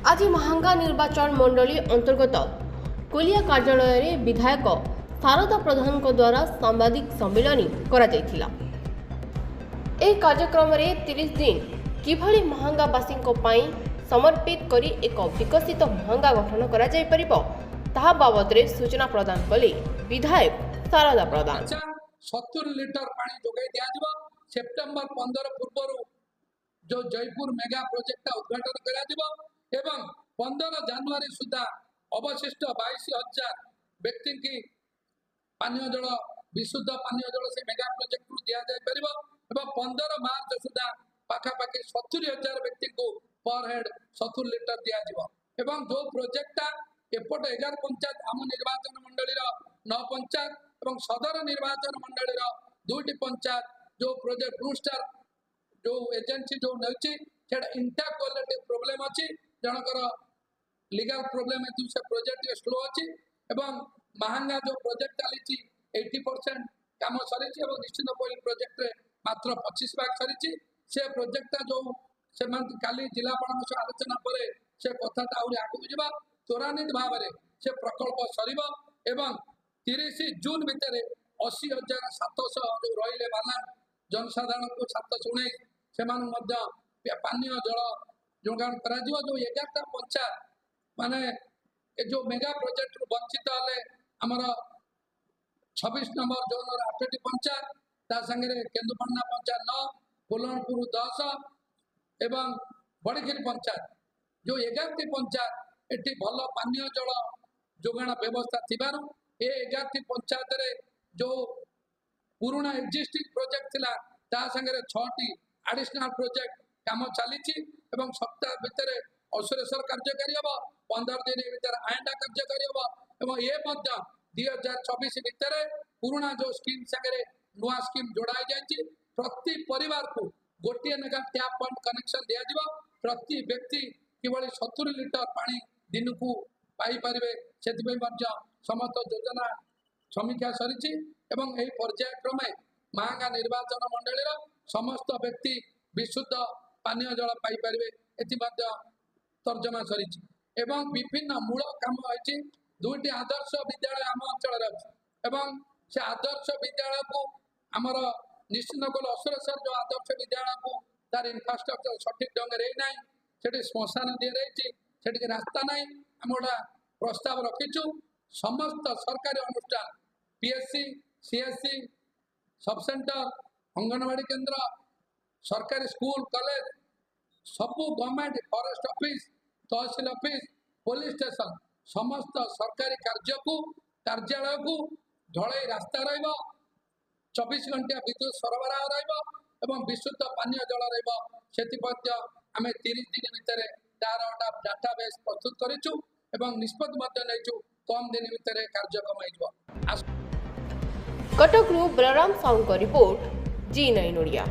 आज महांगा निर्वाचन मंडली अंतर्गत कोलिया कार्यालय में विधायक शारदा प्रधान द्वारा सांबादिक सम्मेलन करा कार्यक्रम में 30 दिन किभली महांगावासी समर्पित करी एक विकसित महांगा गठन करा जाय परिबो ताहा बाबद रे सूचना प्रदान कले विधायक शारदा प्रधान। 70 लिटर पानी जोगाई दिया जिवो। सेप्टेम्बर 15 पूर्व जो जयपुर मेगा प्रोजेक्ट उद्घाटन करा जिवो एवं 15 जनवरी सुधा अवशिष्ट 22,000 व्यक्ति की पानीय जल विशुद्ध पानीय जल से मेगा प्रोजेक्ट को दिया जाय परिबो एवं 15 मार्च सुधा पाखापाखि 70,000 व्यक्ति को पर हेड 70 लिटर दिया जिवो एवं जो प्रोजेक्ट एपट 11 पंचायत आम निर्वाचन मंडली 9 पंचायत एवं सदर निर्वाचन मंडली 2टी पंचायत जो प्रोजेक्ट ब्लू स्टार जो एजेंसी जो नउची सेटा इंटर क्वालिटी प्रॉब्लम अछि जनकर लीगल प्रॉब्लम है से प्रोजेक्ट स्लो अछि एवं महांगा जो प्रोजेक्ट चली 80% काम सरी निश्चित प्रोजेक्ट रे मात्र 25% सरी से प्रोजेक्ट जो से काली जिलापाल आलोचना पर से कथाटा आगे आगू जा त्वरान्वित भाव में से प्रकल्प सर एवं 30 जून भितर 80,700 जो रही बाला जनसाधारण को 719 से पानीय जल जोगान करा जो 11टा पंचायत माने जो मेगा प्रोजेक्ट वंचित हेले आमर 26 नंबर जोन 8टी पंचायत ता संगे केन्दुपाटना पंचायत 9 कोल्हापुर 10 एवं बड़गिरी पंचायत जो 11टी पंचायत एटी भल पानीय जल जोगान व्यवस्था थिबारु ए 11टी पंचायत रे जो पुराना एक्जिस्टिंग प्रोजेक्ट थिला ता संगे 6टी एडिशनल प्रोजेक्ट काम चली एवं सप्ताह भितर असुरेश्वर कार्यकारी हम 15 दिन भीतर आयंडा कार्यकारी हम एवं ये 2024 भितर पुराना जो स्कीम संगे नुआ स्कीम जोड़ा जाए प्रति परिवार को गोटे लेखा टैप पॉइंट कनेक्शन दिया जिवो प्रति व्यक्ति किभली 70 लिटर पानी दिन को पाई परिबे सेति समस्त योजना समीक्षा सरी एवं यही पर्यायक्रमे महांगा निर्वाचन मंडली समस्त व्यक्ति विशुद्ध पानीय जल पाई परिबे एति तर्जमा सरी एवं विभिन्न मूल काम होती 2टी आदर्श विद्यालय आम अंचल एवं से आदर्श विद्यालय को आमर निश्चित कल असुरेश्वर जो आदर्श विद्यालय को तार इनफ्रास्ट्रक्चर सठिक ढंग से ना से श्मशान दी रही से रास्ता ना आम गोटा प्रस्ताव रखीचु समस्त सरकारी अनुष्ठान PSC CSC sub centre anganwadi केंद्र सरकारी स्कूल कॉलेज सबू गवर्नमेंट फॉरेस्ट ऑफिस तहसील ऑफिस पुलिस स्टेशन समस्त सरकारी कार्यालय को ढलई रास्ता रहिबो 24 घंटा विद्युत सरबराह रहिबो एवं विशुद्ध पानीय जल रहिबो सेति आमे 30 दिन भितर तार डाटाबेस प्रस्तुत करिछु एवं निष्पत्ति मध्य नैछु कम दिन भितर कार्यक्रम आइबो। कटक बलराम साहू का रिपोर्ट जी9 ओडिया।